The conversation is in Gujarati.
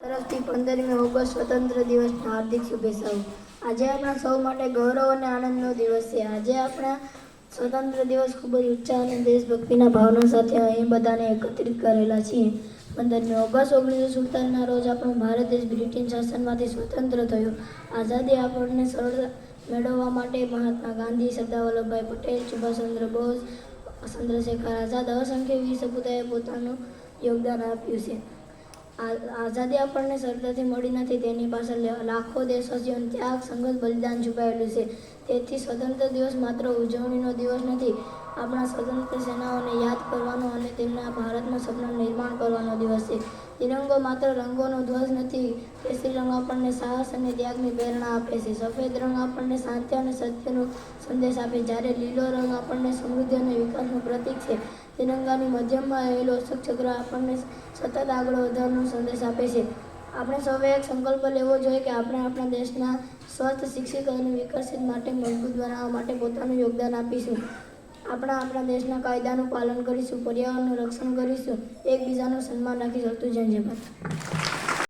તરફથી 15મી ઓગસ્ટ સ્વતંત્ર દિવસના હાર્દિક શુભેચ્છાઓ। આજે આપણા સૌ માટે ગૌરવ અને આનંદનો દિવસ છે। આજે આપણા સ્વતંત્ર દિવસ ખૂબ જ ઉત્સાહ અને દેશભક્તિના ભાવના સાથે અહીં બધાને એકત્રિત કરેલા છીએ। 15મી ઓગસ્ટ 1947ના રોજ આપણો ભારત દેશ બ્રિટિશ શાસનમાંથી સ્વતંત્ર થયો। આઝાદી આપણને સરળ મેળવવા માટે મહાત્મા ગાંધી, સરદાર વલ્લભભાઈ પટેલ, સુભાષચંદ્ર બોઝ, ચંદ્રશેખર આઝાદ, અસંખ્ય વીર સપૂતોએ પોતાનું યોગદાન આપ્યું છે। આઝાદી આપણને સરળતાથી મળી નથી, તેની પાછળ લાખો દેશવાસીઓનો ત્યાગ, સંઘર્ષ, બલિદાન છુપાયેલું છે। તેથી સ્વતંત્ર દિવસ માત્ર ઉજવણીનો દિવસ નથી, આપણા સ્વતંત્ર સેનાનીઓને યાદ કરવાનો અને તેમના ભારતના સપનાનું નિર્માણ કરવાનો દિવસ છે। તિરંગો માત્ર રંગોનો ધ્વજ નથી, કેસરી રંગ આપણને સાહસ અને ત્યાગની પ્રેરણા આપે છે। સફેદ રંગ આપણને શાંતિ અને સત્યનો સંદેશ આપે છે, જ્યારે લીલો રંગ આપણને સમૃદ્ધિ અને વિકાસનું પ્રતીક છે। તિરંગાની મધ્યમાં રહેલું અશોક ચક્ર આપણને સતત આગળ વધવાનો સંદેશ આપે છે। આપણે સૌએ એક સંકલ્પ લેવો જોઈએ કે આપણે આપણા દેશના સ્વસ્થ, શિક્ષિત અને વિકસિત માટે મજબૂત બનાવવા માટે પોતાનું યોગદાન આપીશું। આપણા દેશના કાયદાનું પાલન કરીશું, પર્યાવરણનું રક્ષણ કરીશું, એકબીજાનું સન્માન રાખીશું। જય ભારત।